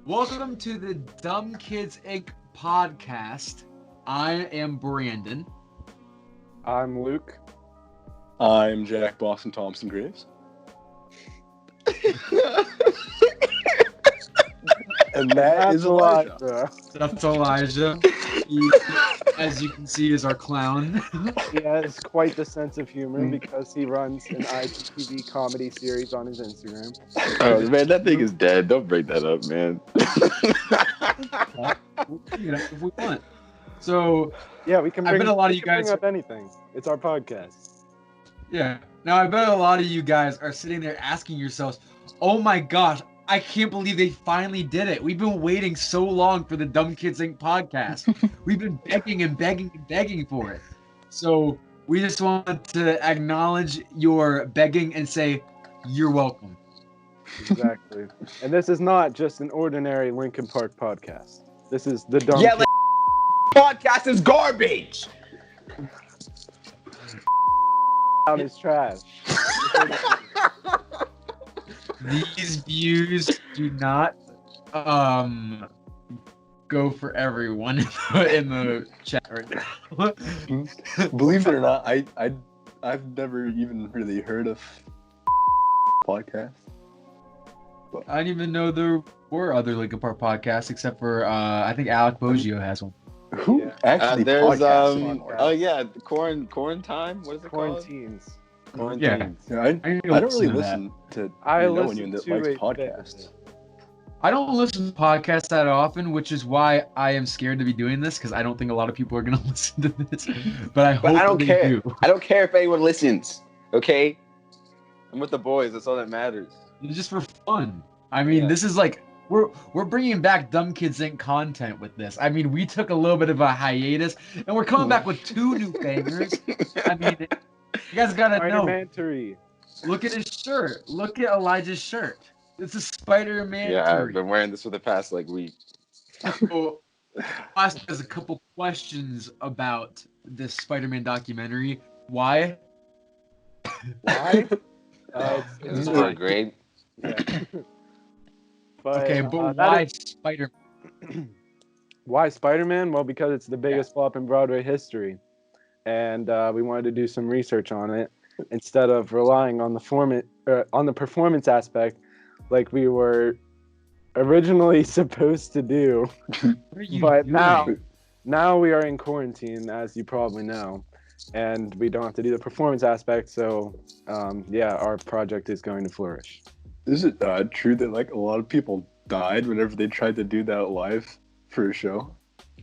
Welcome to the Dumb Kids Inc. podcast. I am Brandon. I'm Luke. I'm Jack Boston Thompson-Graves. And that is Elijah. That's Elijah. He, as you can see, is our clown. He has quite the sense of humor because he runs an IGTV comedy series on his Instagram. Oh man, that thing is dead. Don't break that up, man. If we want. So yeah, we can. I bet a lot of you guys bring up anything. It's our podcast. Yeah. Now I bet a lot of you guys are sitting there asking yourselves, "Oh my gosh, I can't believe they finally did it. We've been waiting so long for the Dumb Kids Inc. podcast. We've been begging and begging and begging for it." So we just want to acknowledge your begging and say, you're welcome. Exactly. And this is not just an ordinary Linkin Park podcast. This is the Dumb Kids podcast is garbage. Out is trash. These views do not go for everyone in the chat right now. Believe it or not, I've never even really heard of podcasts. But I didn't even know there were other Linkin Park podcasts except for I think Alec Boggio has one. who actually there's podcasts? oh yeah, quarantine. What is it Quarantines. called? Yeah. Yeah, I don't really listen to Listen anyone that to likes a podcasts. I don't listen to podcasts that often, which is why I am scared to be doing this because I don't think a lot of people are going to listen to this. But I hope But I don't they care. do. I don't care if anyone listens. Okay, I'm with the boys. That's all that matters. It's just for fun. I mean, This is like we're bringing back Dumb Kids Inc. content with this. I mean, we took a little bit of a hiatus, and we're coming back with 2 new bangers. I mean, you guys gotta know. Spider-Man-tery. Look at his shirt. Look at Elijah's shirt. It's a Spider-Man. Yeah, I've been wearing this for the past week. So, I asked us a couple questions about this Spider-Man documentary. Why? Why? It's really great. Yeah. But, Okay, but that why is- Spider-Man? Why Spider-Man? Well, because it's the biggest flop in Broadway history. And we wanted to do some research on it instead of relying on the performance aspect like we were originally supposed to do. What are you But doing? now we are in quarantine, as you probably know, and we don't have to do the performance aspect. So, our project is going to flourish. Is it true that a lot of people died whenever they tried to do that live for a show?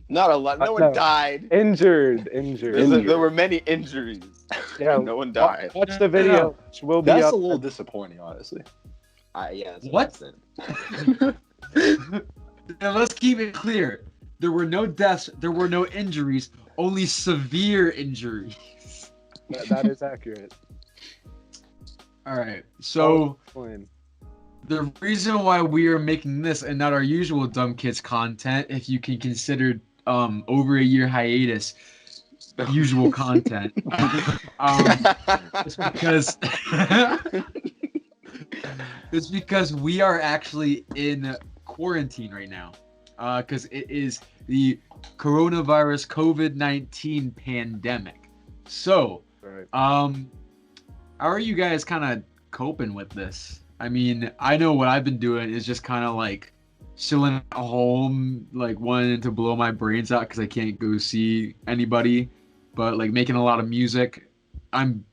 Not a lot. No one died. Injured. There were many injuries. Yeah, No one died. Watch the video. Which will be That's up a little disappointing, honestly. Yeah. That's What? I said. Now let's keep it clear. There were no deaths. There were no injuries. Only severe injuries. That is accurate. All right. So Explain. the reason why we are making this and not our usual Dumb Kids content, if you can consider over a year hiatus usual content, it's because we are actually in quarantine right now, because it is the coronavirus COVID-19 pandemic. So, Right. how are you guys kind of coping with this? I mean, I know what I've been doing is just kind of like chilling at home, like wanting to blow my brains out because I can't go see anybody, but like making a lot of music. I'm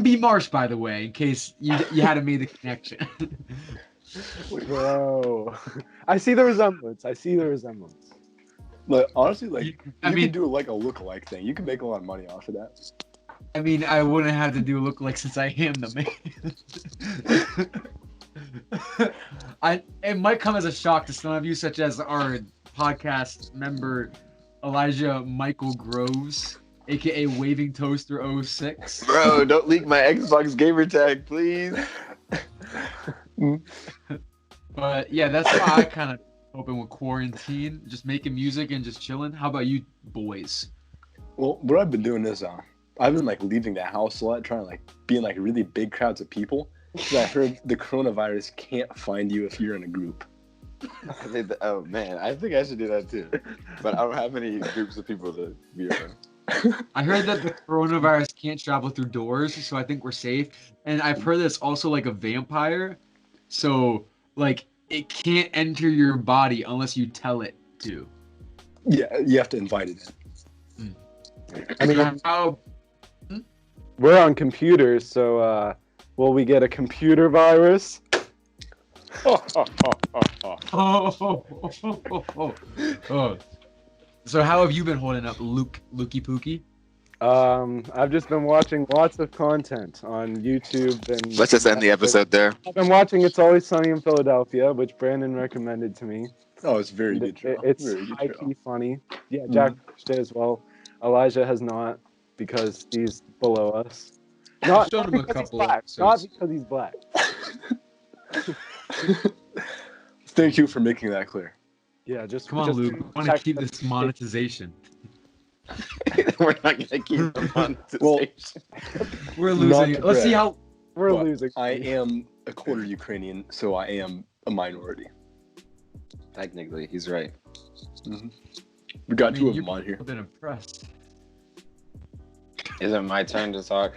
B Marsh, by the way, in case you hadn't made the connection. Bro, I see the resemblance. But honestly, You- you I mean- can do a lookalike thing. You can make a lot of money off of that. I mean, I wouldn't have to do a lookalike since I am the man. It might come as a shock to some of you, such as our podcast member Elijah Michael Groves, aka Waving Toaster 06. Bro, don't leak my Xbox gamer tag, please. But yeah, that's how I kind of open with quarantine, just making music and just chilling. How about you boys? Well, what I've been doing is I've been leaving the house a lot, trying to be in really big crowds of people. 'Cause I heard the coronavirus can't find you if you're in a group. Oh man, I think I should do that too. But I don't have any groups of people to be around. I heard that the coronavirus can't travel through doors, so I think we're safe. And I've heard that it's also like a vampire, so like it can't enter your body unless you tell it to. Yeah, you have to invite it in. I mean, How? we're on computers, so will we get a computer virus? Oh. So how have you been holding up, Lukey Pookie? I've just been watching lots of content on YouTube and. Let's just end the episode there. I've been watching It's Always Sunny in Philadelphia, which Brandon recommended to me. Oh, it's very good show. It's Very good high show. key funny. Yeah, Jack watched it as well. Elijah has not because he's below us. Not, Showed not him a because he's couple black. episodes. Not because he's black. Thank you for making that clear. Yeah, just Come on, just Luke. I want to keep this monetization. We're not gonna keep the monetization. Well, We're Not losing. to Let's see brag. how. We're But losing. I am a quarter Ukrainian, so I am a minority. Technically, he's right. We got I two mean, of them you've on here. been impressed. Is it my turn to talk?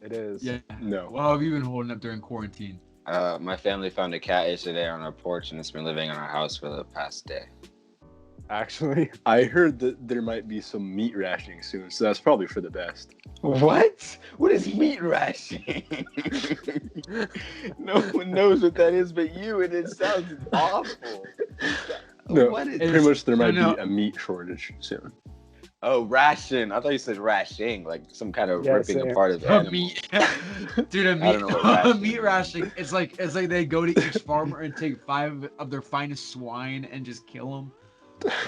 It is. Yeah. No. Well, how have you been holding up during quarantine? My family found a cat yesterday on our porch, and it's been living in our house for the past day. Actually, I heard that there might be some meat rationing soon, so that's probably for the best. What? What is meat rationing? No one knows what that is but you, and it sounds awful. No, What is? pretty much there might no. be a meat shortage soon. Oh, ration. I thought you said rashing, like some kind of Yeah, ripping same. apart of the A animal. meat, dude. A I meat, don't know what a ration meat is. ration. It's like they go to each farmer and take 5 of their finest swine and just kill them.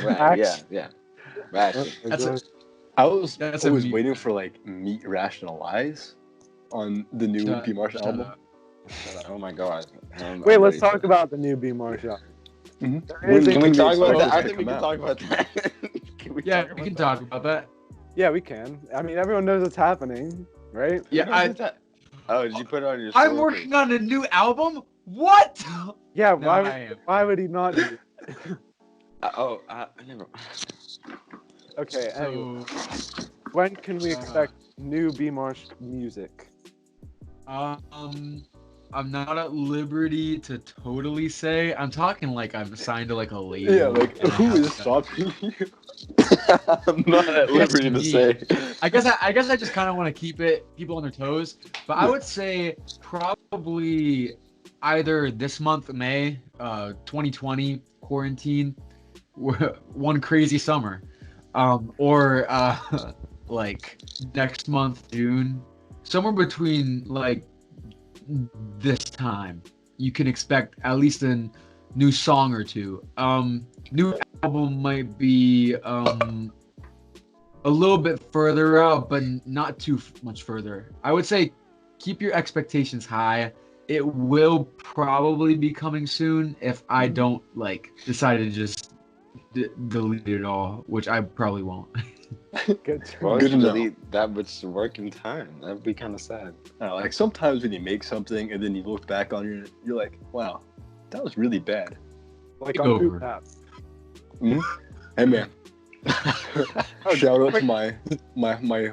Right, yeah. Ration. That's a- I was That's a always meat- waiting for like meat rationalize on the new Shut- P. Marsh shut album. up. Oh my god. wait. Let's talk about the new B. Marshall. Mhm. There is a- Can we talk about that? I Check think we them can out. talk about that. Can we Yeah, talk we about can that? talk about that. Yeah, we can. I mean, everyone knows what's happening, right? Yeah, Oh, did you put it on your I'm story? working on a new album. What? Yeah. No, I am. Why would he not do it? I never. Okay. Anyway, So, when can we expect new B. Marsh music? I'm not at liberty to totally say. I'm talking like I'm signed to like a label. Yeah, like and I who have is to- stopping you? I'm not at liberty to say. I guess I just kind of want to keep people on their toes, but I would say probably either this month, May, 2020 quarantine, one crazy summer, or like next month, June, somewhere between like this time, you can expect at least a new song or two. New album might be a little bit further out, but not too much further. I would say keep your expectations high. It will probably be coming soon if I don't like decide to just delete it all, which I probably won't. Good. Well, Good you to know. delete that much work in time. That'd be kind of sad. Like sometimes when you make something and then you look back on it, you're like, wow, that was really bad. Like Take on over. Boot Map. Hey man, shout out to my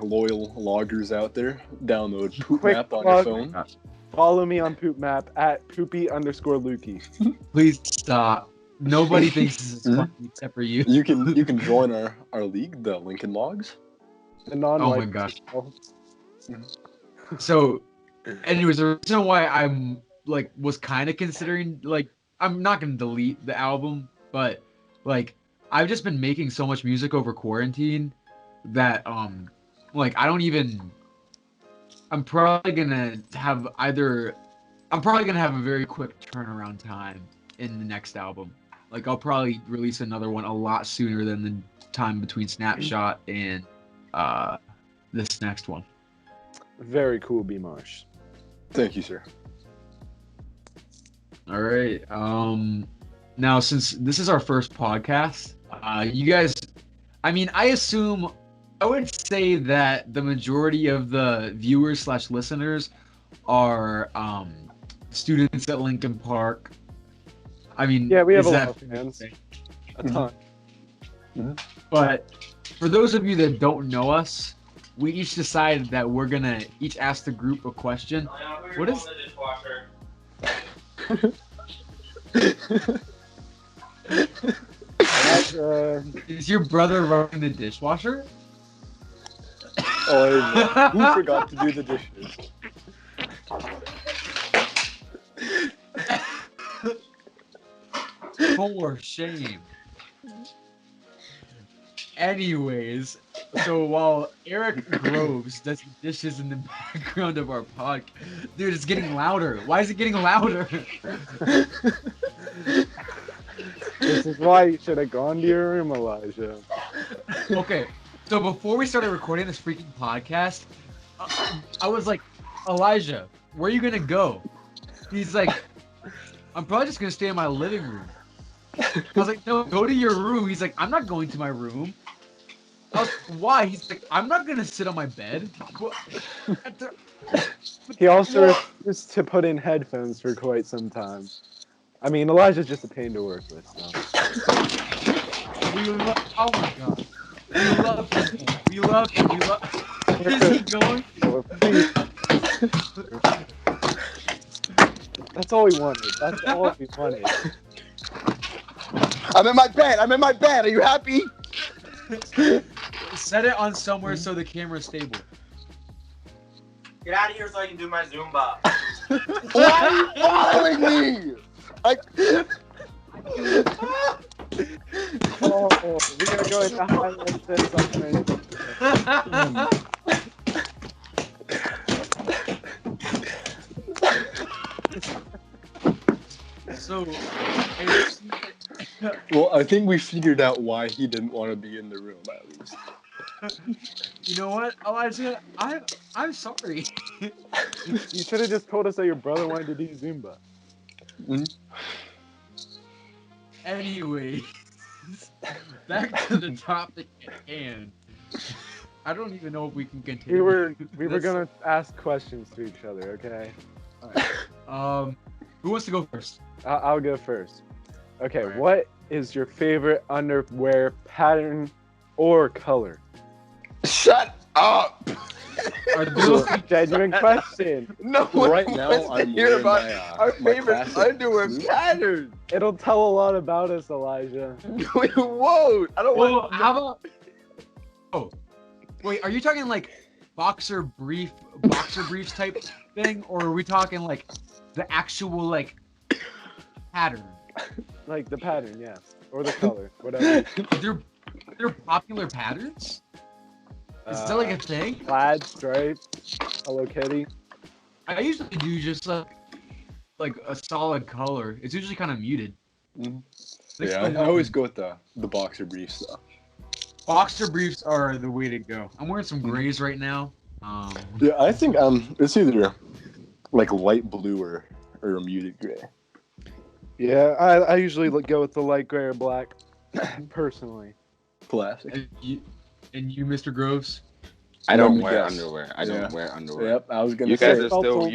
loyal loggers out there. Download Poop Quick Map on your plug. phone. Follow me on Poop Map at poopy_Lukey. Please stop. Nobody thinks this is Mhm. funny except for you. You can join our league, the Lincoln Logs. The non Oh my gosh. So, anyways, the reason why I'm like was kind of considering like I'm not gonna delete the album, but like I've just been making so much music over quarantine that like I'm probably gonna have a very quick turnaround time in the next album. Like I'll probably release another one a lot sooner than the time between Snapshot and this next one. Very cool, B. Marsh. Thank you, sir. All right. Now since this is our first podcast, you guys, I mean, I would say that the majority of the viewers / listeners are students at Lincoln Park. I mean, Yeah, we have is a that lot of fans. fair to say? A ton. But for those of you that don't know us, we each decided that we're gonna each ask the group a question. What is? Is your brother running the dishwasher? Oh, who forgot to do the dishes? For shame. Anyways, so while Eric Groves does the dishes in the background of our podcast, dude, it's getting louder. Why is it getting louder? This is why you should have gone to your room, Elijah. Okay, so before we started recording this freaking podcast, I was like, Elijah, where are you gonna go? He's like, I'm probably just gonna stay in my living room. I was like, no, go to your room. He's like, I'm not going to my room. I was like, why? He's like, I'm not gonna sit on my bed. He also refused to put in headphones for quite some time. I mean, Elijah's just a pain to work with, so. Oh my god. We love him. We love him. We love Where is he going? Oh, please. That's all we wanted. That's all we wanted. I'm in my bed. I'm in my bed. Are you happy? Set it on somewhere so the camera's stable. Get out of here so I can do my Zumba. Why are you following me? Oh, we're gonna go into highlights this So, Well, I think we figured out why he didn't want to be in the room, at least. you know what, Elijah? I'm sorry. You should have just told us that your brother wanted to do Zumba. Anyway, back to the topic at hand. I don't even know if we can continue. We were gonna ask questions to each other, okay? Alright. Who wants to go first? I'll go first. Okay, Alright. What is your favorite underwear pattern or color? Shut up. Are those Genuine question. No one Right now, wants to I'm hear wearing about my, our my favorite classic underwear blue. pattern. It'll tell a lot about us, Elijah. We won't. I don't well, want. how about? Oh, wait. Are you talking like boxer briefs type thing, or are we talking like the actual like pattern? Like the pattern, yes. Or the color, whatever. They're popular patterns. Is that like a thing? Plaid, stripe, Hello Kitty. I usually do just like a solid color. It's usually kind of muted. Yeah, I always go with the boxer briefs, though. Boxer briefs are the way to go. I'm wearing some grays right now. Yeah, I think it's either like light blue or a muted gray. Yeah, I usually go with the light gray or black, personally. Classic. And you, Mr. Groves? I don't Let me wear guess. underwear. I don't wear underwear. Yep, I was gonna You say.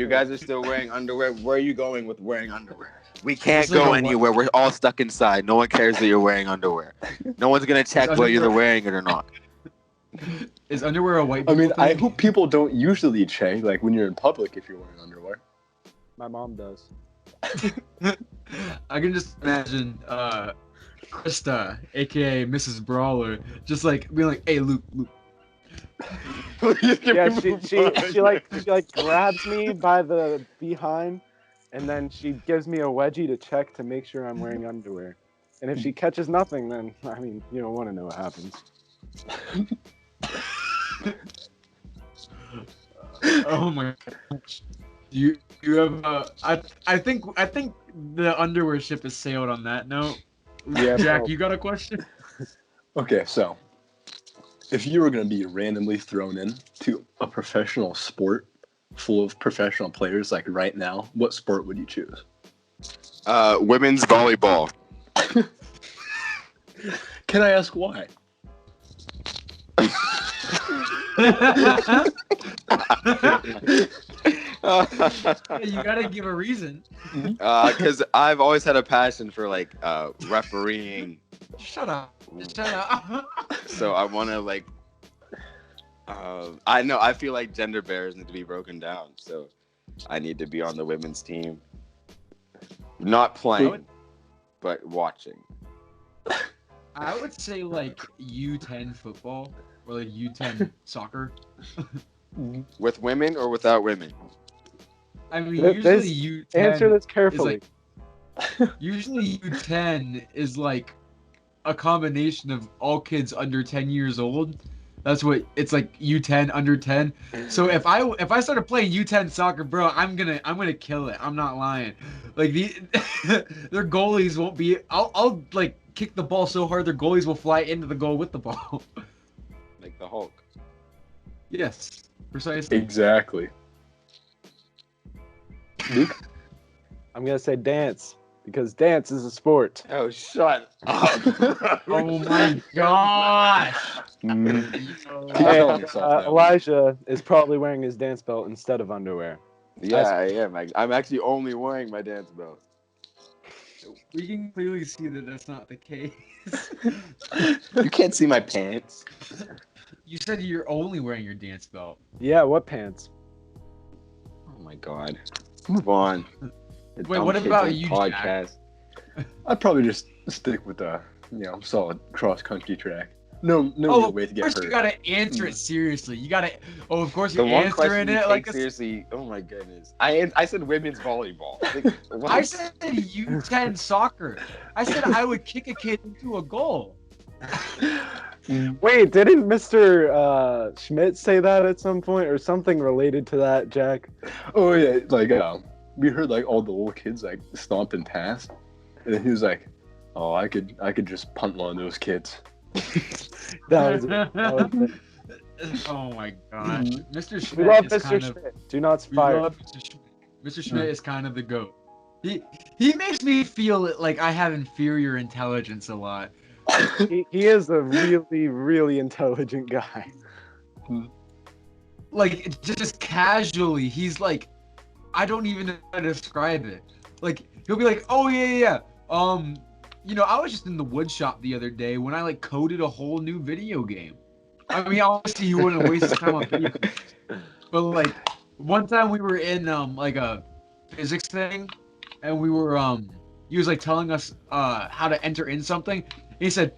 guys are still wearing underwear. Where are you going with wearing underwear? We can't It's like go a anywhere. We're all stuck inside. No one cares that you're wearing underwear. No one's gonna check whether you're wearing it or not. Is underwear a white I mean, people I thing? hope people don't usually check, like when you're in public, if you're wearing underwear. My mom does. I can just imagine Krista, aka Mrs. Brawler, just like being like, "Hey, Luke." Yeah, she like grabs me by the behind, and then she gives me a wedgie to check to make sure I'm wearing underwear. And if she catches nothing, then I mean, you don't want to know what happens. Oh my gosh. You have I think the underwear ship has sailed on that note. Yeah, Jack, bro. you got a question? Okay, so if you were going to be randomly thrown in to a professional sport full of professional players, like right now, what sport would you choose? Women's volleyball. Can I ask why? You gotta give a reason. Because I've always had a passion for like refereeing. Shut up. Shut up. So I want to like. I feel like gender barriers need to be broken down. So I need to be on the women's team. Not playing, but watching. I would say like U10 football or like U10 soccer. With women or without women? I mean, usually U10 Answer this carefully. usually U10 is like a combination of all kids under 10 years old. That's what it's like, U10 under 10. So if I started playing U10 soccer, bro, I'm gonna kill it. I'm not lying. Like their goalies won't be. I'll like kick the ball so hard their goalies will fly into the goal with the ball. Like the Hulk. Yes, precisely. Exactly. Luke? I'm gonna say dance because dance is a sport. Oh, shut up. Oh my gosh. And Elijah is probably wearing his dance belt instead of underwear. Yeah, I am. I'm actually only wearing my dance belt. We can clearly see that that's not the case. You can't see my pants. You said you're only wearing your dance belt. Yeah, what pants? Oh my god. Move on. Wait, what about you, Jack? Podcast. I'd probably just stick with a solid cross country track. No Oh, real way to get of course hurt. you gotta answer it seriously. You gotta. Oh, of course The you're one question answering you it take like a, seriously. Oh my goodness. I said women's volleyball. Like, what? I said U10 soccer. I said I would kick a kid into a goal. Wait, didn't Mr. Schmidt say that at some point or something related to that, Jack? Oh yeah, like we heard like all the little kids like stomping past, and then he was like, "Oh, I could just punt one of those kids." That was it. Oh my gosh, Mr. Schmidt. We love is Mr. kind of- Schmidt. Do not we fire. love Mr. Schmidt. Mr. Schmidt is kind of the GOAT. He makes me feel like I have inferior intelligence a lot. He is a really, really intelligent guy. Like just casually, he's like, I don't even know how to describe it. Like he'll be like, oh yeah. I was just in the wood shop the other day when I like coded a whole new video game. I mean, obviously he wouldn't waste his time on video games. But like one time we were in like a physics thing, and we were he was like telling us how to enter in something. He said,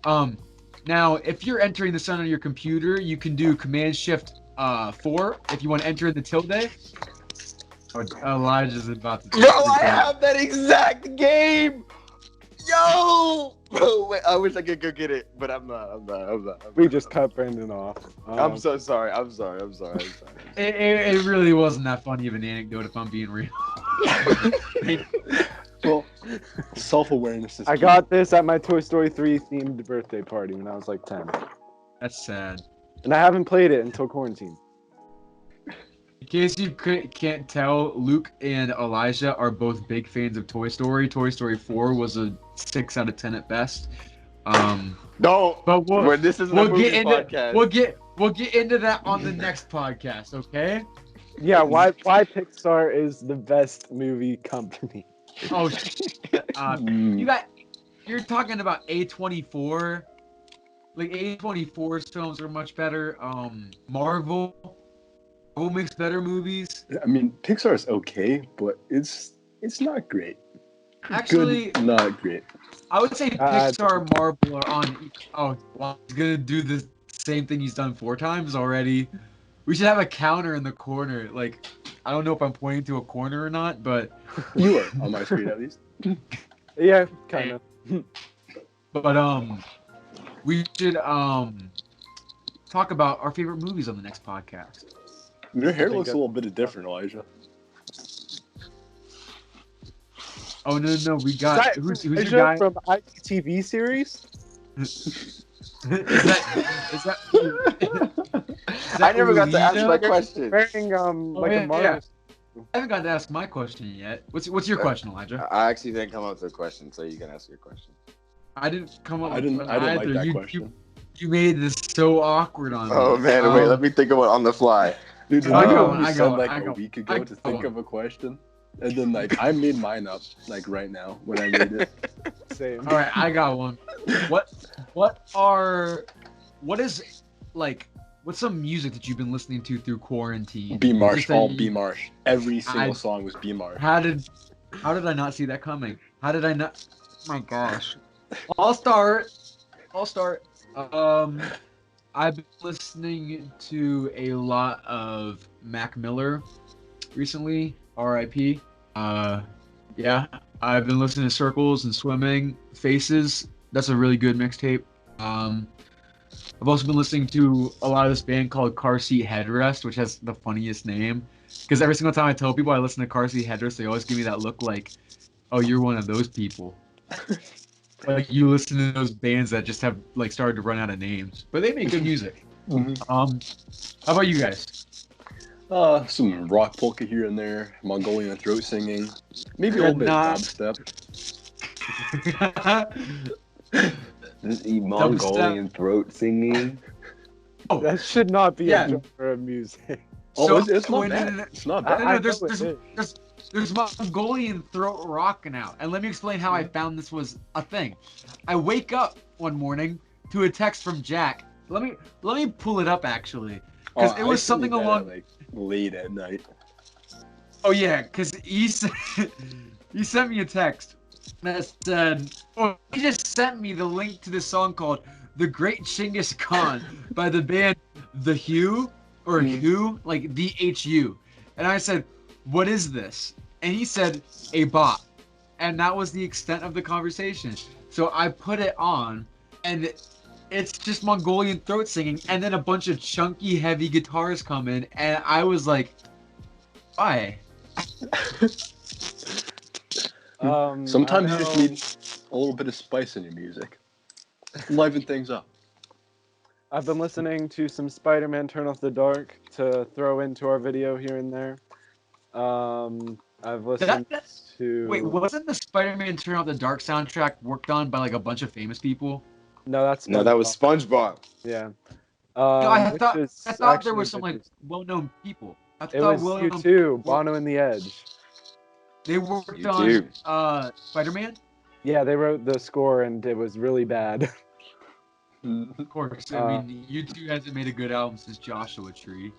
now if you're entering this on your computer, you can do Command Shift 4 if you want to enter in the tilde. Elijah's about to. Bro, I have that exact game. Yo. Bro, wait, I wish I could go get it, but I'm not. We just cut Brandon off. I'm so sorry. I'm sorry. It really wasn't that funny of an anecdote, if I'm being real. Well, self-awareness is. I got this at my Toy Story 3 themed birthday party when I was like 10. That's sad. And I haven't played it until quarantine. In case you can't tell, Luke and Elijah are both big fans of Toy Story. Toy Story 4 was a 6 out of 10 at best. Don't. But When this is a movie podcast. We'll get into that on the next podcast, okay? Yeah, why Pixar is the best movie company. Oh, you're talking about A24. Like A24's films are much better. Marvel makes better movies. I mean, Pixar is okay, but it's not great. Actually, good, not great. I would say Pixar and Marvel are on. Oh, well, he's gonna do the same thing he's done 4 times already. We should have a counter in the corner. Like, I don't know if I'm pointing to a corner or not, but You are on my screen at least. Yeah, kind of. but we should talk about our favorite movies on the next podcast. Your hair looks a little bit different, Elijah. Oh no, we got who's your guy? From ITV series? Is that I never got to ask Louisa? my question. Wearing yeah, a Mario. I haven't got to ask my question yet. What's your question, Elijah? I actually didn't come up with a question, so you can ask your question. I didn't come up. I didn't with like either. that You question. made this so awkward on me. Oh man, wait, let me think of it on the fly. Dude, I remember got when one, you I got said one, like I a got- week I ago got to think one. of a question? And then like I made mine up like right now when I made it. Same. All right, I got one. What is like what's some music that you've been listening to through quarantine? B Marsh, Just that all you- B Marsh. Every single I- song was B Marsh. How did I not see that coming? How did I not? My gosh. I'll start. I've been listening to a lot of Mac Miller recently. R.I.P. Yeah, I've been listening to Circles and Swimming, Faces. That's a really good mixtape. I've also been listening to a lot of this band called Car Seat Headrest, which has the funniest name. Because every single time I tell people I listen to Car Seat Headrest, they always give me that look like, "Oh, you're one of those people." Like you listen to those bands that just have like started to run out of names, but they make good music. Mhm. How about you guys? Some rock polka here and there, Mongolian throat singing, maybe a little bit of Not- dubstep. This Mongolian throat singing. That should not be Yeah. a genre of music. Oh, So it's not when- bad. It's not No, bad. no, I know there's it there's Mongolian throat rock now, and let me explain how I found this was a thing. I wake up one morning to a text from Jack. Let me pull it up actually, because it I was sent you something that at, along. like late at night. Oh yeah, because he sent me a text that said, oh, he just sent me the link to this song called "The Great Chinggis Khan" by the band The Who or Who, like DHU, and I said, "What is this?" And he said, "A bop," and that was the extent of the conversation. So I put it on, and it's just Mongolian throat singing, and then a bunch of chunky, heavy guitars come in, and I was like, "Why?" Sometimes I you just know- need a little bit of spice in your music. Liven things up. I've been listening to some Spider-Man Turn Off the Dark to throw into our video here and there. I've listened to. Wait, wasn't the Spider-Man Turn Off the Dark soundtrack worked on by like a bunch of famous people? No, that's No, that was SpongeBob. SpongeBob. Yeah. No, I Which thought is I thought there actually were some like good. well-known people. I It thought was well-known U2, people- Bono and the Edge. They worked U2. on Spider-Man. Yeah, they wrote the score and it was really bad. Of course, I mean U2 hasn't made a good album since Joshua Tree.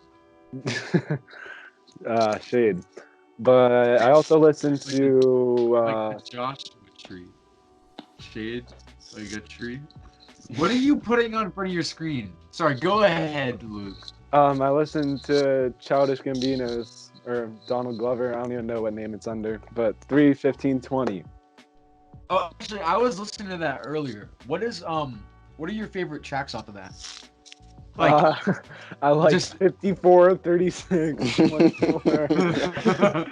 Shade. But I also listened Like to. Like the Joshua Tree. Shade, like a tree. What are you putting on front of your screen? Sorry, go ahead, Luke. I listened to Childish Gambino's or Donald Glover. I don't even know what name it's under, but 3:15:20. Oh, actually, I was listening to that earlier. What are your favorite tracks off of that? Like, I like just- 54, 36, 24.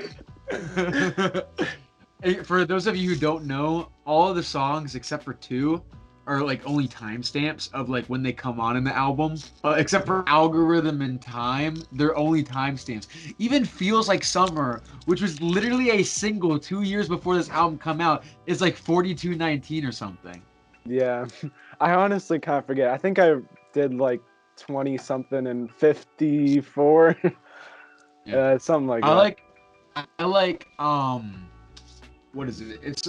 Hey, for those of you who don't know, all of the songs except for two are like only timestamps of like when they come on in the album. Except for Algorithm and Time, they're only timestamps. Even Feels Like Summer, which was literally a single 2 years before this album come out, is like 4219 or something. Yeah, I honestly kind of forget. I think I did like 20 something and 54. Yeah. Something like I that. like what is it? It's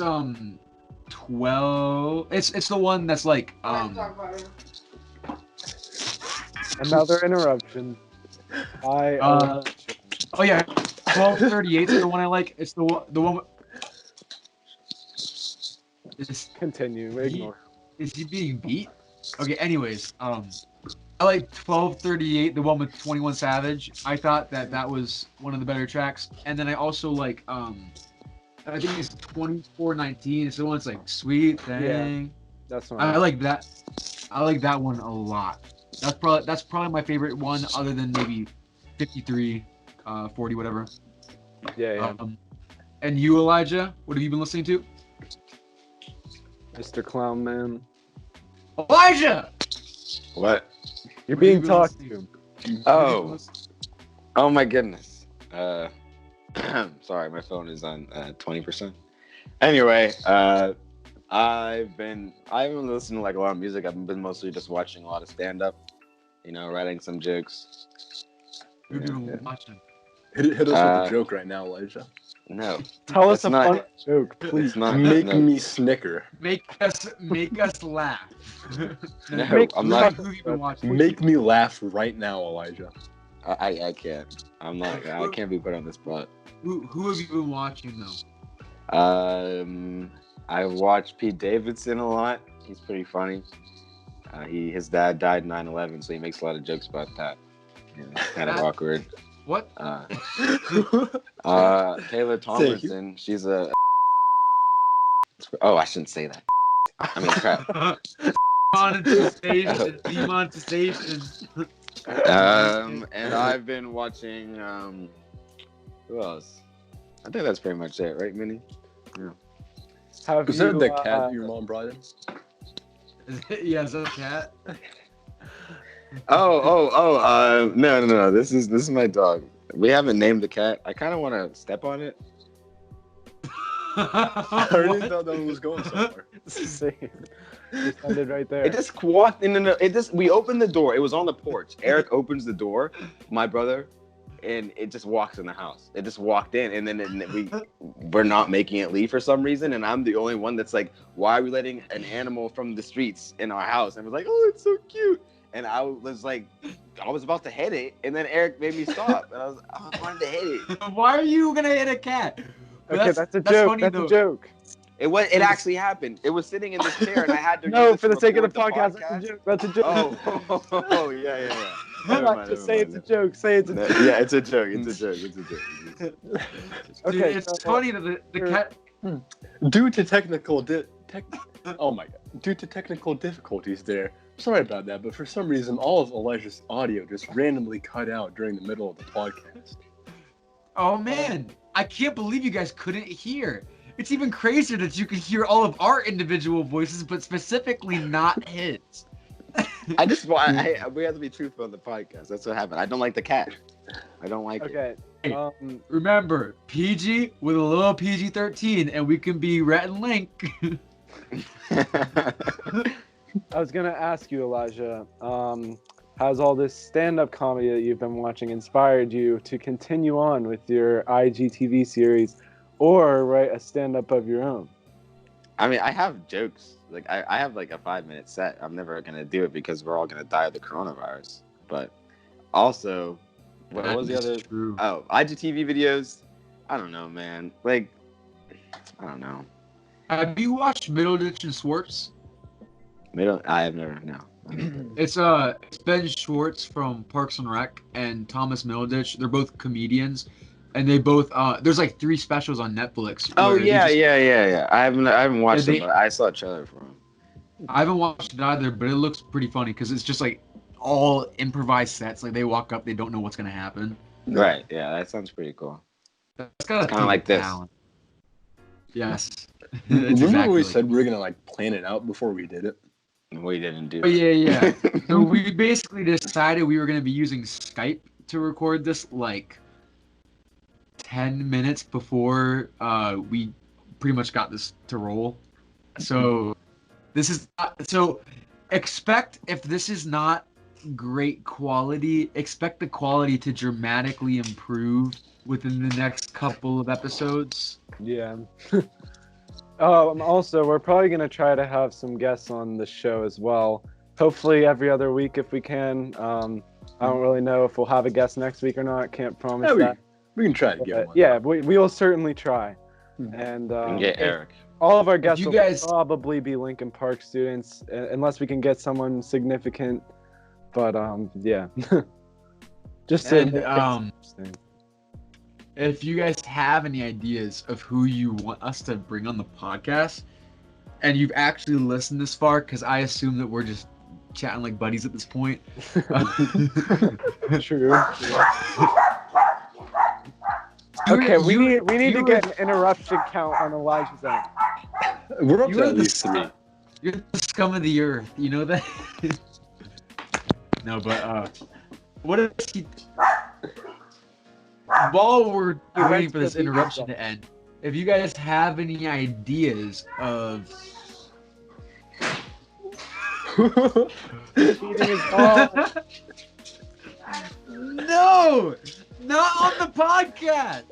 12. It's the one that's like Another interruption. oh yeah, 1238 is the one I like. It's the one. Continue. Ignore. Is he being beat? Okay. Anyways, I like 1238, the one with 21 Savage. I thought that was one of the better tracks. And then I also like I think it's 2419. It's the one that's like Sweet Thing. That's one. I like that. I like that one a lot. That's probably my favorite one, other than maybe 53, 40, whatever. Yeah. And you, Elijah, what have you been listening to? Mr. Clown Man. Elijah! What? You're What have being you been talked listening to. Oh. Oh my goodness. Sorry, my phone is on 20%. Anyway, I haven't been listening to like a lot of music. I've been mostly just watching a lot of stand up, writing some jokes. Who have you Yeah. been watching? Hit us with a joke right now, Elijah. No, Tell us That's a not- funny joke, please. it's not. Make no, me snicker. Make us laugh. No, Make I'm who, not. Who have you been watching? Make me laugh right now, Elijah. I can't. I'm not. I can't be put on the spot. Who have you been watching though? I watch Pete Davidson a lot. He's pretty funny. His dad died 9/11, so he makes a lot of jokes about that. Yeah, it's kind of awkward. What? Taylor Tomlinson, she's a. Oh, I shouldn't say that. I mean, crap. Demonetization. Demonetization. And I've been watching. Who else? I think that's pretty much it, right, Minnie? Yeah. Have Was you, that the cat that your mom brought in? Yeah, is that a cat? No. This is my dog. We haven't named the cat. I kind of want to step on it. I already thought that was going somewhere. Same. Just ended right there. It just walked in. We opened the door. It was on the porch. Eric opens the door, my brother, and it just walks in the house. It just walked in, and then we're not making it leave for some reason, and I'm the only one that's like, why are we letting an animal from the streets in our house? And I was like, oh, it's so cute. And I was like, I was about to hit it, and then Eric made me stop, and I wanted to hit it. Why are you gonna hit a cat? But Okay, that's a joke. Funny, That's though. a joke. It actually happened. It was sitting in this chair, and I had to. No, use it for to the sake of the record podcast, that's a joke. Oh, yeah. Come Never on, mind, just never say mind. it's a joke. Say it's a joke. Yeah, it's a joke. It's a joke. Okay, Dude, it's so- funny that the cat. Due to technical due to technical difficulties there. Sorry about that, but for some reason all of Elijah's audio just randomly cut out during the middle of the podcast. Oh man, I can't believe you guys couldn't hear. It's even crazier that you could hear all of our individual voices, but specifically not his. I just want. We have to be truthful on the podcast. That's what happened. I don't like the cat. I don't like Okay. Remember, PG with a little PG-13, and we can be Rhett and Link. it. I was gonna ask you, Elijah. Has all this stand-up comedy that you've been watching inspired you to continue on with your IGTV series, or write a stand-up of your own? I mean, I have jokes. Like I have like a 5-minute set. I'm never gonna do it because we're all gonna die of the coronavirus. But also, what was the That is other? true. Oh, IGTV videos. I don't know, man. Like, I don't know. Have you watched Middleditch and Schwartz? I have never. No. It's Ben Schwartz from Parks and Rec and Thomas Middleditch. They're both comedians, and they both there's like 3 specials on Netflix. Oh where they yeah, just- yeah. I haven't watched Yeah, it, but I saw a trailer for him. I haven't watched it either, but it looks pretty funny because it's just like all improvised sets. Like they walk up, they don't know what's gonna happen. Right. Yeah, that sounds pretty cool. That's kind kinda like this. Yes. Remember It's when we exactly said we were gonna like plan it out before we did it? We didn't do. Oh yeah. So we basically decided we were gonna be using Skype to record this like 10 minutes before we pretty much got this to roll. So this is so expect, if this is not great quality, expect the quality to dramatically improve within the next couple of episodes. Yeah. Also, we're probably going to try to have some guests on the show as well. Hopefully every other week if we can. I don't really know if we'll have a guest next week or not. Can't promise Yeah, that. we can try to get But, one. yeah, we will certainly try. Mhm. And And get Eric. all of our guests you will guys- probably be Lincoln Park students, unless we can get someone significant. But yeah. Just to And, make it interesting. If you guys have any ideas of who you want us to bring on the podcast, and you've actually listened this far, because I assume that we're just chatting like buddies at this point. True. Okay, we need to get an interruption count on Elijah's end. We're up to You're at the least 3. You're the scum of the earth. You know that? No, but what is he? While we're waiting for this interruption to end, if you guys have any ideas of Eating his ball. No, not on the podcast.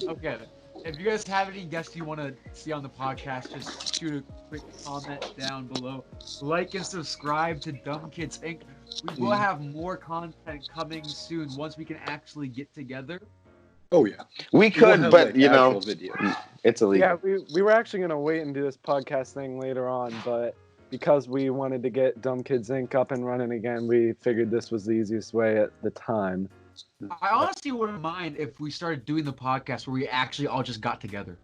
Okay, if you guys have any guests you want to see on the podcast, just shoot a quick comment down below. Like and subscribe to Dumb Kids Inc. We will have more content coming soon once we can actually get together. Oh yeah. We We'll could, have, but like, you know, actual videos. it's illegal. Yeah, we were actually gonna wait and do this podcast thing later on, but because we wanted to get Dumb Kids Inc. up and running again, we figured this was the easiest way at the time. I honestly wouldn't mind if we started doing the podcast where we actually all just got together.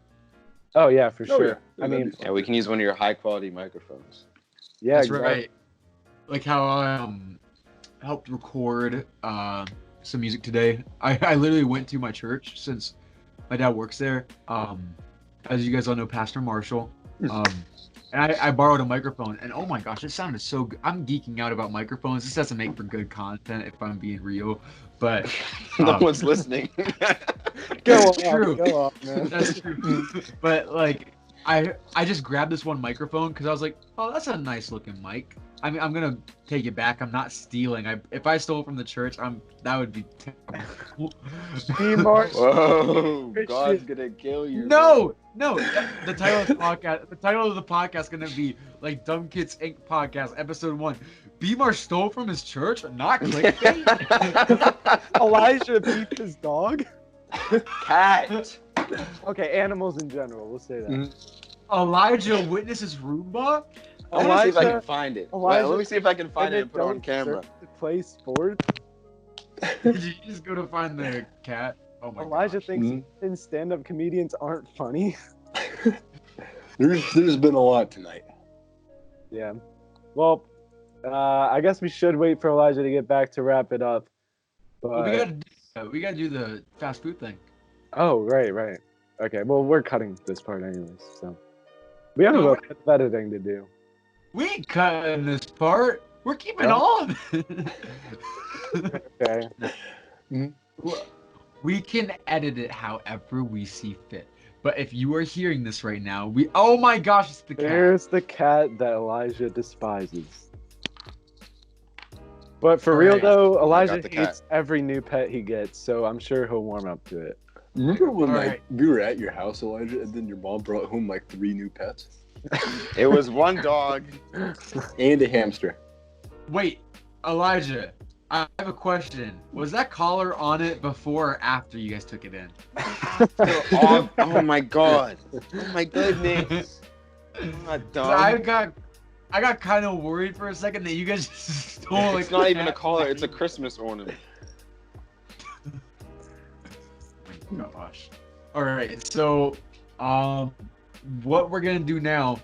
Oh yeah, for Oh, sure. yeah. I mean, Yeah, we can use one of your high quality microphones. yeah, That's exactly. right. Like how I helped record some music today. I literally went to my church since my dad works there. As you guys all know, Pastor Marshall. And I borrowed a microphone, and oh my gosh, it sounded so good. I'm geeking out about microphones. This doesn't make for good content if I'm being real, but No one's listening. Go That's off, true. go off, man. That's true. But like, I just grabbed this one microphone because I was like, oh, that's a nice looking mic. I mean, I'm gonna take it back. I'm not stealing. If I stole from the church, that would be terrible. Be more Whoa, Christian. God's gonna kill you. No. The title of the podcast. The title of the podcast is gonna be like Dumb Kids Inc. Podcast Episode 1. Beamar stole from his church, not clickbait. Elijah beat his dog. Cat. Okay, animals in general. We'll say that. Elijah witnesses Roomba. I want to see if I Elijah- can find it. Elijah- Well, let me see if I can find it and put it on don't camera. serve to play sports. Did you just go to find the cat? Oh my Elijah gosh. thinks stand-up comedians aren't funny. There's been a lot tonight. Yeah. Well, I guess we should wait for Elijah to get back to wrap it up. But Well, we gotta do the fast food thing. oh, right. Okay. Well, we're cutting this part anyways, so we have a No, little bit of editing to do. We ain't cutting this part. We're keeping No. all of it. Okay. We can edit it however we see fit. But if you are hearing this right now, oh my gosh, it's the cat. There's the cat that Elijah despises. But for All real right. though, Elijah the cat. hates every new pet he gets, so I'm sure he'll warm up to it. Remember when All like right. we were at your house, Elijah, and then your mom brought home like 3 new pets It was one dog. and a hamster. Wait, Elijah, I have a question. Was that collar on it before or after you guys took it in? Oh my god. Oh my goodness. I'm not 'Cause dumb. I got kind of worried for a second that you guys just stole like It's not even a cat. collar, it's a Christmas ornament. Oh my gosh. All right, so what we're gonna do now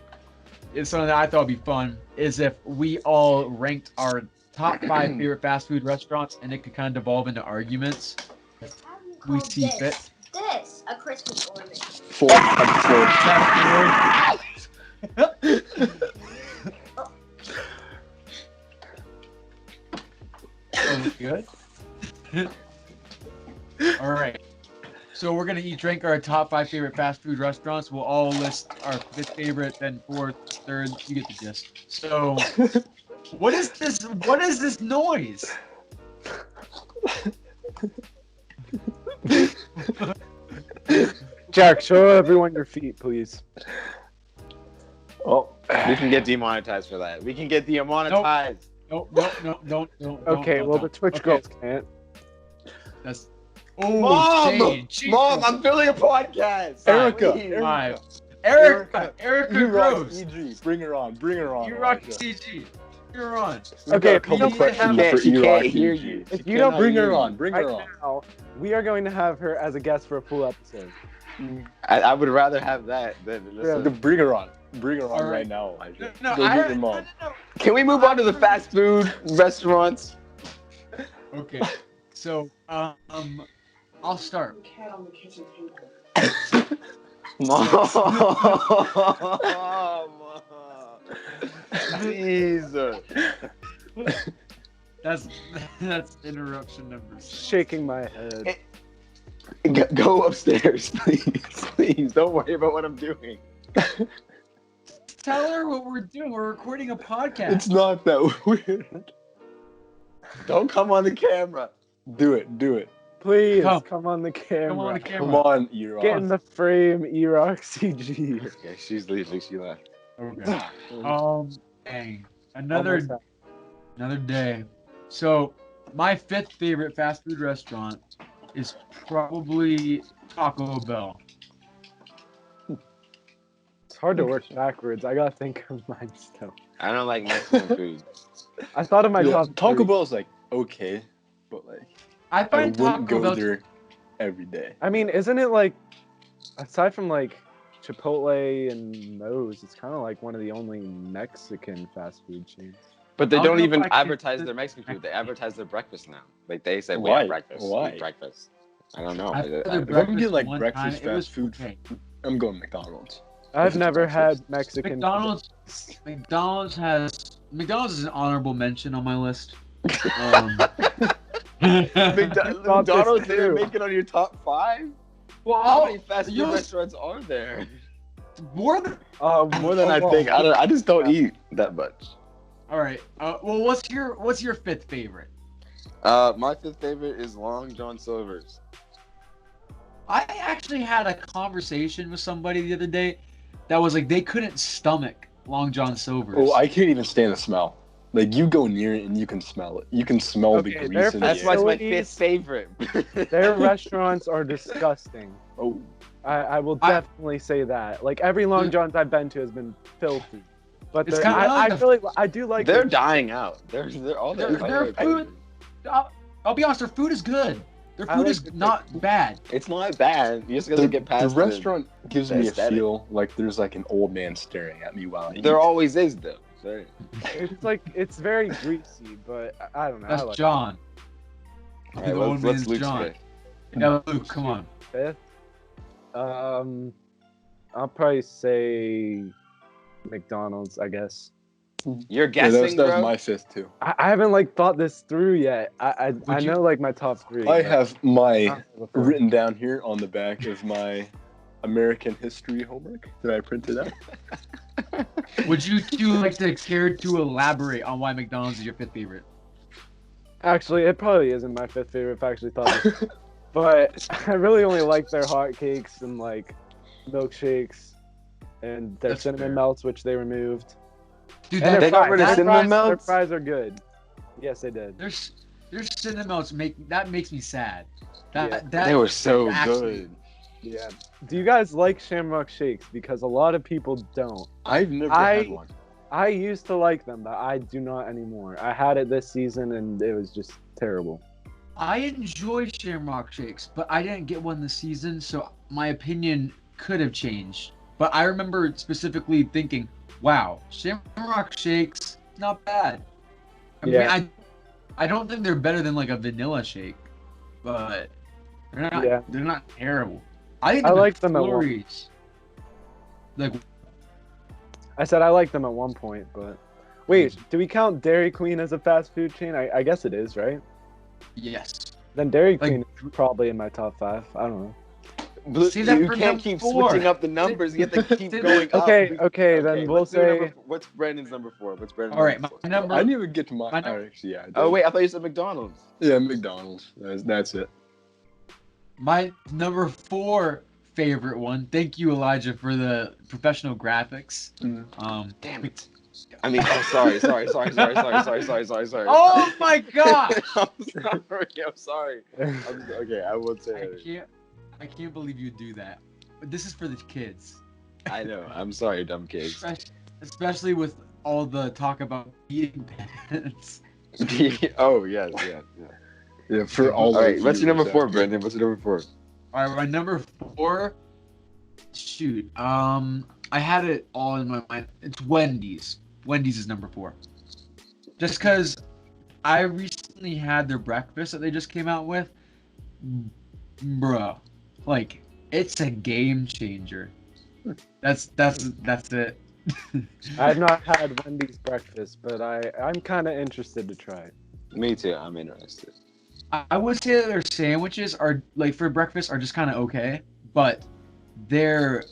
is something that I thought would be fun. Is if we all ranked our top 5 favorite fast food restaurants, and it could kind of devolve into arguments. We see fit. This a Christmas ornament. 4 episodes. Oh, good. All right. So we're gonna each rank our top 5 favorite fast food restaurants. We'll all list our 5th favorite, then 4th, 3rd. You get the gist. So, what is this? What is this noise? Jack, show everyone your feet, please. Oh, We can get demonetized for that. We can get demonetized. No. Okay, well the Twitch Okay, girls can't. That's. Mom! Shane, Mom, I'm filming a podcast. Erica, Please. Erica, Erica you rock Gross. EG. Bring her on. Bring her on. You rock Elijah. CG. You're on. We've Okay, got a couple you need to questions have- for She Erock can't hear EG. you. If She you don't cannot Bring hear her you. on. Bring her Right on. now, we are going to have her as a guest for a full episode. I would rather have that than listen. Bring her on. Bring her on All right. right now, Elijah. No, Go get your mom. no. Can we move on to the fast food restaurants? Okay, so I'll start. Cat on the kitchen table. Mom. Jesus. That's interruption number 6. Shaking my head. Go upstairs, please. Please, don't worry about what I'm doing. Tell her what we're doing. We're recording a podcast. It's not that weird. Don't come on the camera. Do it. Please Come. come on the camera. Come on the Come camera. on, Erox. Get in the frame, Erox CG. Okay, she's leaving. She left. Okay. Dang. Almost out. Another day. So, my 5th favorite fast food restaurant is probably Taco Bell. It's hard to work backwards. I gotta think of mine still. I don't like Mexican food. I thought of my Yeah, top Taco three. Bell's like okay, but like I I find wouldn't Taco go Bell. there every day. I mean, isn't it like, aside from like Chipotle and Moe's, it's kind of like one of the only Mexican fast food chains. But they I don't don't know even if I can- advertise their Mexican food. They advertise their breakfast now. Like they say, we Why? have breakfast. We Why? eat breakfast. I don't know. I've had their If I'm breakfast getting like one breakfast time, it was fast food, okay. I'm going McDonald's. I've it's never breakfast. had Mexican. McDonald's is an honorable mention on my list. Well, McDonald's didn't true. make it on your top 5? How many fast food you- restaurants are there? more than. More than I think. I just don't eat that much. All right. Well, what's your 5th favorite? My 5th favorite is Long John Silver's. I actually had a conversation with somebody the other day that was like they couldn't stomach Long John Silver's. Oh, I can't even stand the smell. Like you go near it and you can smell it. You can smell the Okay, grease they're in the That's air. why it's my Facilities- 5th favorite. Their restaurants are disgusting. Oh, I will definitely say that. Like every Long John's I've been to has been filthy. But It's they're- kinda like I the- feel like I do like They're it. dying out. They're all Their their food. I'll be honest. Their food is good. Their I food like is the- not bad. It's not bad. You just gotta get the past restaurant gives the me a aesthetic. feel like there's like an old man staring at me while I eat. There always is though. Sorry. It's like it's very greasy, but I don't know. That's I like John. All The right, old what's man's Luke's John. 5th? Yeah, Luke, come on. it. 5th. I'll probably say McDonald's. I guess. You're Yeah, guessing, that was bro. my 5th too. I haven't like thought this through yet. I Would you- know like my top 3. I but have my not before. written down here on the back of my American history homework that I printed out. Would you two like to care to elaborate on why McDonald's is your 5th favorite? Actually, it probably isn't my 5th favorite if I actually thought this. But I really only like their hot cakes and like milkshakes and their That's cinnamon fair. melts, which they removed. Dude, And that, their They got fries. rid of Their cinnamon fries- melts? Their fries are good. Yes, they did. their cinnamon melts makes me sad. That They were so actually- good. Yeah. Do you guys like Shamrock Shakes? Because a lot of people don't. I've never I- had one. I used to like them, but I do not anymore. I had it this season and it was just terrible. I enjoy Shamrock Shakes, but I didn't get one this season, so my opinion could have changed. But I remember specifically thinking, "Wow, Shamrock Shakes, not bad." I Yeah. mean, I don't think they're better than like a vanilla shake, but Yeah. they're not terrible. I think I the like them at one- McFlurries. Like, I said I liked them at one point, but wait, do we count Dairy Queen as a fast food chain? I guess it is, right? yes. Then Dairy Like- Queen is probably in my top 5. I don't know. See that you for can't number keep 4. switching up the numbers. You have to keep See going that- up. Okay, then we'll let's do number- say what's Brandon's number 4? What's Brandon's All right, number my 4? number. I didn't even get to my. I know- Actually, yeah. I did. Oh wait, I thought you said McDonald's. Yeah, McDonald's. That's it. My number 4 favorite one. Thank you, Elijah, for the professional graphics. Damn it. I mean, oh, sorry. Oh my god! I'm sorry. Okay, I won't say that. I can't believe you do that. But this is for the kids, I know. I'm sorry, dumb kids. especially with all the talk about eating pants. Oh yes. Yeah, for all. All right, of what's you your number out 4, there. Brandon? What's your number 4? All right, my number 4. Shoot. I had it all in my mind. It's Wendy's. Wendy's is number 4. Just because I recently had their breakfast that they just came out with. Bruh. Like, it's a game changer. That's it. I've not had Wendy's breakfast, but I'm kind of interested to try it. Me too. I'm interested. I would say that their sandwiches are, like, for breakfast are just kind of okay, but their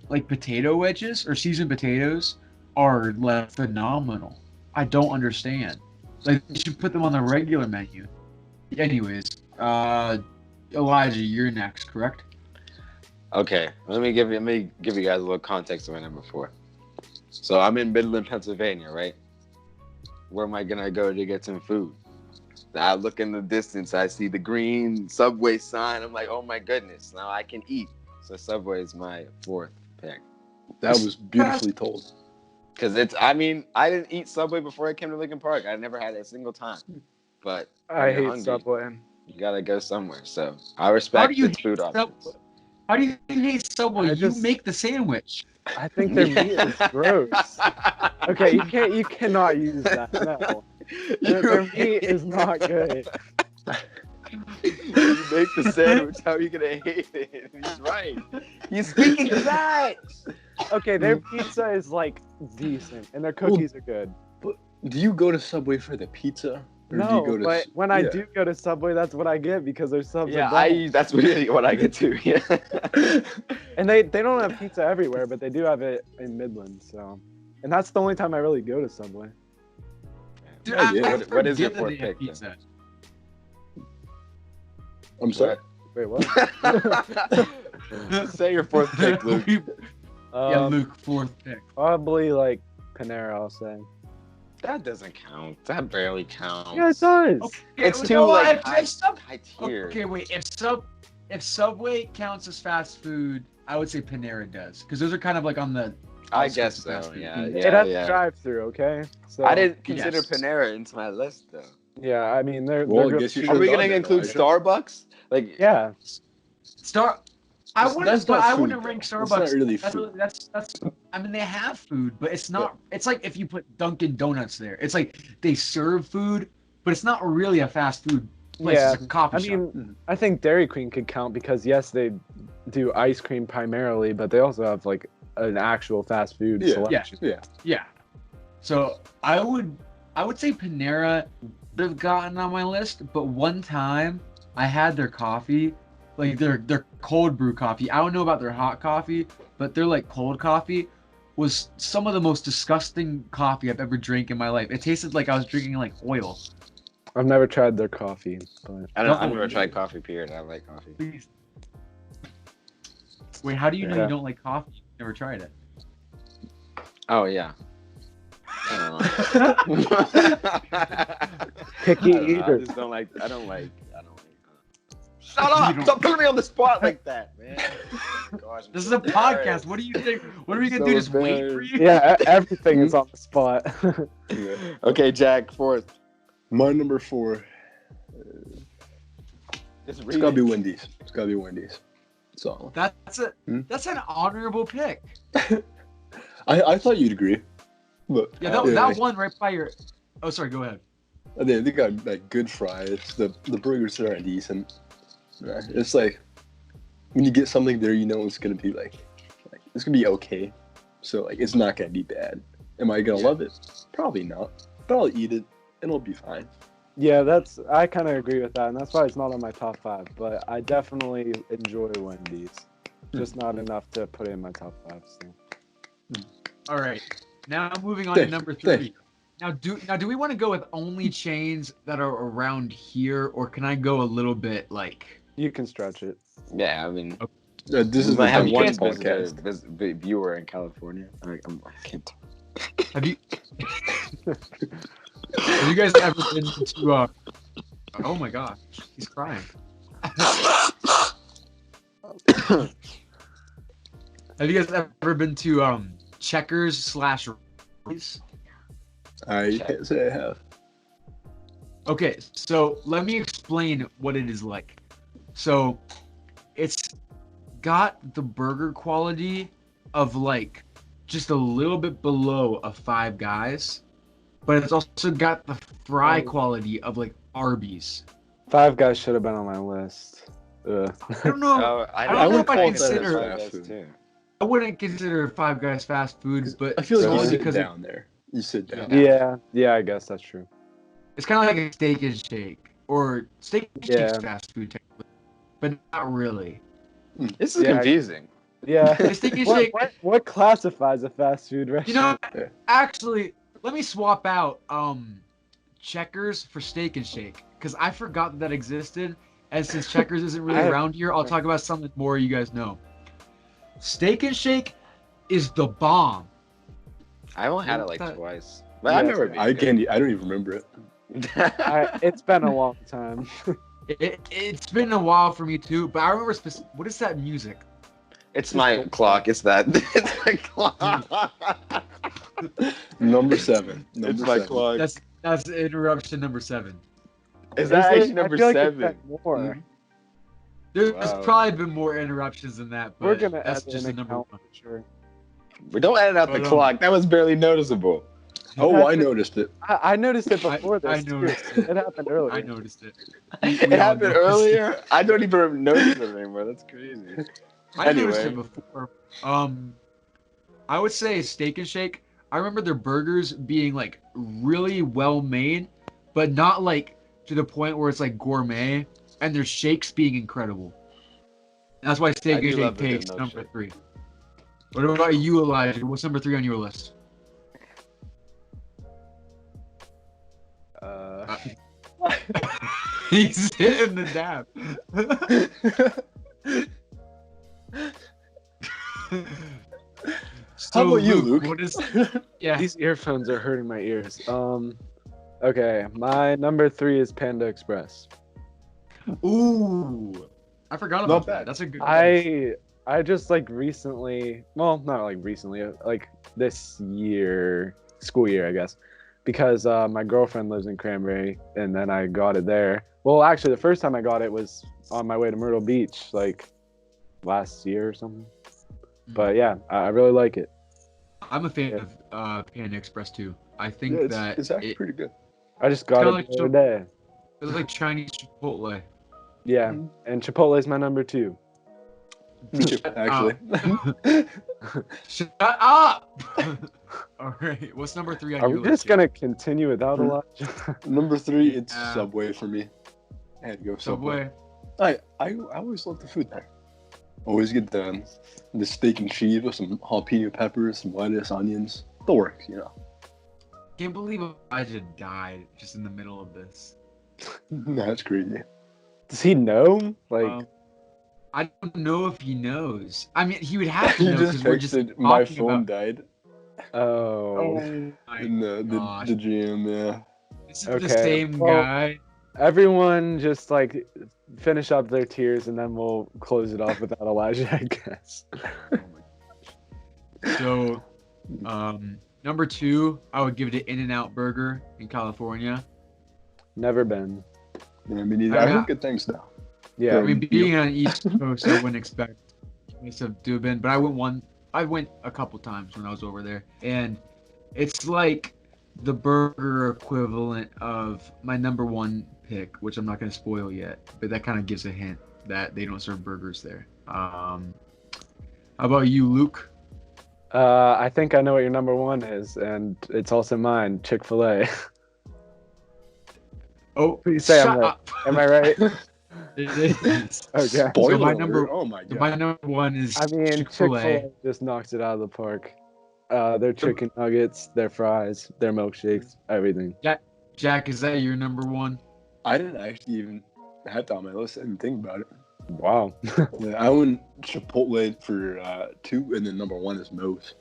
like potato wedges or seasoned potatoes are like phenomenal. I don't understand. Like, they should put them on the regular menu. Anyways, Elijah, you're next, correct? Okay, let me give you guys a little context of my number 4. So I'm in Midland, Pennsylvania, right? Where am I gonna go to get some food? I look in the distance, I see the green Subway sign. I'm like, oh my goodness, now I can eat. So Subway is my 4th pick. That was beautifully told. Because I didn't eat Subway before I came to Lincoln Park. I never had it a single time. But I when you're hate hungry, Subway. you gotta go somewhere. So I respect do you the food hate options. Subway? How do you hate Subway? I You just- make the sandwich. I think their meat is gross. Okay, you cannot use that. No, their meat is not good. You make the sandwich. How are you gonna hate it? He's right. He's speaking facts. Okay, their pizza is like decent, and their cookies are good. Do you go to Subway for the pizza? Or do No, you go to but when I do go to Subway, that's what I get because their subs Yeah, are bomb. that's really what I get to. Yeah. And they don't have pizza everywhere, but they do have it in Midland. So, and that's the only time I really go to Subway. Dude, Yeah, yeah. What is your forget that 4th they have pick, then? pizza. I'm sorry. Wait, what? Say your 4th pick, Luke. Yeah, Luke, 4th pick. Probably like Panera. I'll say. That doesn't count. That barely counts. Yeah, it does. Okay, It's you too know what? like If high tier. Okay, wait. If Subway counts as fast food, I would say Panera does, because those are kind of like on the. I outskirts guess of so. fast food. Yeah, It has yeah. a drive-through. Okay. So I didn't consider Yes. Panera into my list though. Yeah, I mean they're. Well, they're I guess you good. Are we should've gonna done that, include Elijah. Starbucks? Like, Yeah. I That's wouldn't, not but I food, wouldn't though. rank It's Starbucks. not really that's, food. that's. I mean, they have food, but it's not. It's like if you put Dunkin' Donuts there. It's like they serve food, but it's not really a fast food place. Yeah, It's a coffee I shop. mean, I think Dairy Queen could count because yes, they do ice cream primarily, but they also have like an actual fast food Yeah. selection. Yeah. Yeah. So I would say Panera would have gotten on my list, but one time I had their coffee, like their cold brew coffee. I don't know about their hot coffee, but their like cold coffee was some of the most disgusting coffee I've ever drank in my life. It tasted like I was drinking like oil. I've never tried their coffee, but I've never tried coffee. Period. I like coffee. Please. Wait, how do you know Yeah. you don't like coffee? You've never tried it. Oh yeah. I picky don't know, I eater. just don't like. I don't like. Shut up! Stop putting me on the spot like that, man. Gosh, I'm This is so a podcast. embarrassed. What do you think? What are we gonna So do? Just wait for embarrassed. you? Yeah, everything is on the spot. Okay, Jack, 4th. My number 4. Just It's read gotta be it. Wendy's. It's gotta be Wendy's. So That's an honorable pick. I thought you'd agree. But Yeah, that one right by your. Oh, sorry. Go ahead. they got like good fries. The burgers are decent. Yeah, it's like when you get something there, you know it's gonna be like it's gonna be okay. So like it's not gonna be bad. Am I gonna love it? Probably not. But I'll eat it and it'll be fine. Yeah, I kind of agree with that, and that's why it's not on my top 5. But I definitely enjoy Wendy's, just not enough to put it in my top 5. So. All right. Now moving on to Thank number you, 3. thank Do we want to go with only chains that are around here, or can I go a little bit like? You can stretch it. Yeah, I mean, This we is might the have Dumb one Kids podcast. viewer in California. I can't. Have you? Have you guys ever been to? Oh my gosh, he's crying. Have you guys ever been to Checkers / Rallies? I can't say I have. Okay, so let me explain what it is like. So, it's got the burger quality of like just a little bit below a Five Guys, but it's also got the fry quality of like Arby's. Five Guys should have been on my list. Ugh. I don't know. I don't know if I call that as consider- fast food. too. I wouldn't consider Five Guys fast food, but I feel like only you sit because down there. You sit down. Yeah, I guess that's true. it's kind of like a Steak and Shake, or Steak and Yeah. Shake's fast food technically, but not really. This is Yeah, confusing. Yeah. Steak and Shake. What classifies a fast food You restaurant? know, actually, let me swap out Checkers for Steak and Shake because I forgot that existed. And since Checkers isn't really I- around here, I'll talk about something more you guys know. Steak and Shake is the bomb. I only had it like That- twice. But I Yeah, remember it being I good. can't. I don't even remember it. It's been a long time. It's been a while for me too, but I remember what is that music? It's my clock. It's that. It's my clock. Number 7. Number It's my 7. clock. That's interruption number 7. Is that it? actually number I feel like it's 7? been more. There's Wow. probably been more interruptions than that, but We're gonna that's add just an the number account one. for sure. But don't edit out the clock. That was barely noticeable. Oh, I noticed it. I noticed it before I this. too. noticed it. It happened earlier. I noticed it. It all happened noticed earlier. I don't even notice it anymore. That's crazy. I noticed Anyway. it before. I would say Steak and Shake. I remember their burgers being like really well made, but not like to the point where it's like gourmet, and their shakes being incredible. That's why I Steak do and Shake love a good takes number milkshake. 3. What about you, Elijah? What's number 3 on your list? He's hitting the dab. How about you, Luke? What is? Yeah. These earphones are hurting my ears. Okay, my number 3 is Panda Express. Ooh, I forgot Not about that. bad. That's a good. choice. I just like recently, well, not like recently, like this year, school year, I guess, because my girlfriend lives in Cranberry, and then I got it there. Well, actually, the first time I got it was on my way to Myrtle Beach, like last year or something. But yeah, I really like it. I'm a fan of Panda Express too. I think Yeah, that it's actually pretty good. I just got kinda it like the other day. it's like Chinese Chipotle. Yeah, and Chipotle is my number 2. Me too, actually. Shut up! All right, what's number 3 on Are your we list? just gonna continue without Elijah? Number 3, it's Yeah. Subway for me. I had to go Subway. Subway? I always love the food there. Always get the steak and cheese with some jalapeno peppers, some lettuce, onions. The works, you know. Can't believe Elijah died just in the middle of this. That's crazy. Does he know? Like, I don't know if he knows. I mean, he would have to You know just because we're just texted my talking phone about. died oh. My in the gosh. gym, yeah. This is the Okay, same well- guy. Everyone just like finish up their tears and then we'll close it off without Elijah, I guess. So, number 2, I would give it to In-N-Out Burger in California. Never been. Yeah, I mean, I I got- heard good things though. Yeah. I mean, being on the East Coast, I wouldn't expect this to have been, but I went a couple times when I was over there, and it's like the burger equivalent of my number 1 pick, which I'm not going to spoil yet, but that kind of gives a hint that they don't serve burgers there. How about you, Luke? I think I know what your number 1 is, and it's also mine, Chick-fil-A. Oh, Please say I'm shut right. up. Am I right? It is. Okay. Spoiler my alert. number- Oh my So god. my number 1 is I mean, Chick-fil-A. Chick-fil-A just knocks it out of the park. Their chicken nuggets, their fries, their milkshakes, everything. Jack, is that your number 1? I didn't actually even have that on my list. I didn't think about it. Wow. Yeah, I went Chipotle for 2, and then number 1 is Moe's.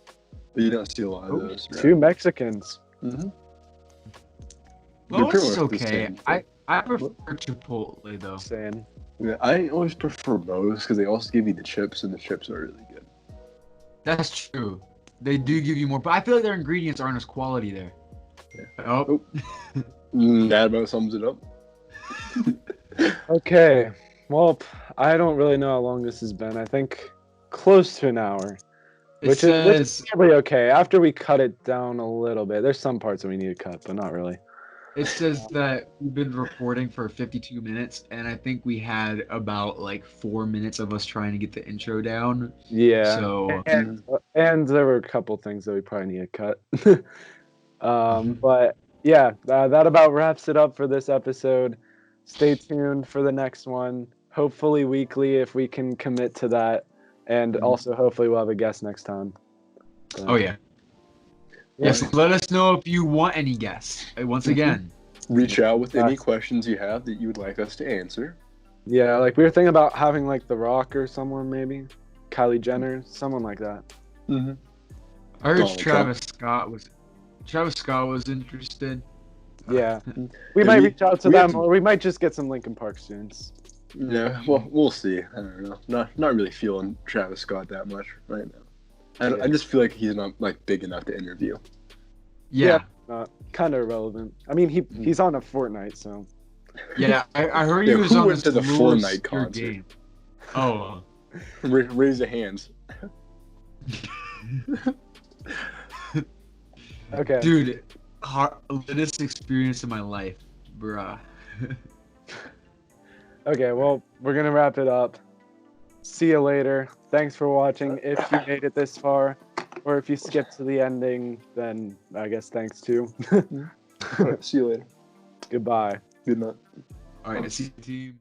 But you don't see a lot of those. right? 2 Mexicans. Mm-hmm. Well, pretty it's much the okay. same. I prefer Chipotle though. Saying. Yeah, I always prefer Moe's because they also give you the chips, and the chips are really good. That's true. They do give you more, but I feel like their ingredients aren't as quality there. Yeah. Oh, That about sums it up. Okay. Well, I don't really know how long this has been. I think close to an hour. it Which is says probably okay. After we cut it down a little bit. There's some parts that we need to cut, but not really. it says that we've been recording for 52 minutes, and I think we had about like 4 minutes of us trying to get the intro down. Yeah. So And there were a couple things that we probably need to cut. But yeah, that about wraps it up for this episode. Stay tuned for the next one. Hopefully weekly if we can commit to that. And also hopefully we'll have a guest next time. So, oh yeah. Yes, let us know if you want any guests. Once again, Reach out with any questions you have that you would like us to answer. Yeah, like we were thinking about having like The Rock or someone maybe, Kylie Jenner, someone like that. Mm-hmm. I heard Donald Travis Scott was interested. Yeah, we Yeah, might we- reach out to we have them, to- or we might just get some Linkin Park students. Yeah, well, we'll see. I don't know. Not really feeling Travis Scott that much right now. I just feel like he's not like big enough to interview. Yeah. Kind of irrelevant. I mean, he's on a Fortnite, so. Yeah, I heard he Yeah, was who on went this to the little Fortnite obscure concert? game. Oh. Raise your hands. Okay. Dude, latest experience of my life, bruh. Okay, well, we're gonna wrap it up. See you later. Thanks for watching. If you made it this far, or if you skipped to the ending, then I guess thanks too. All right, see you later. Goodbye. Good night. All right, see you, team.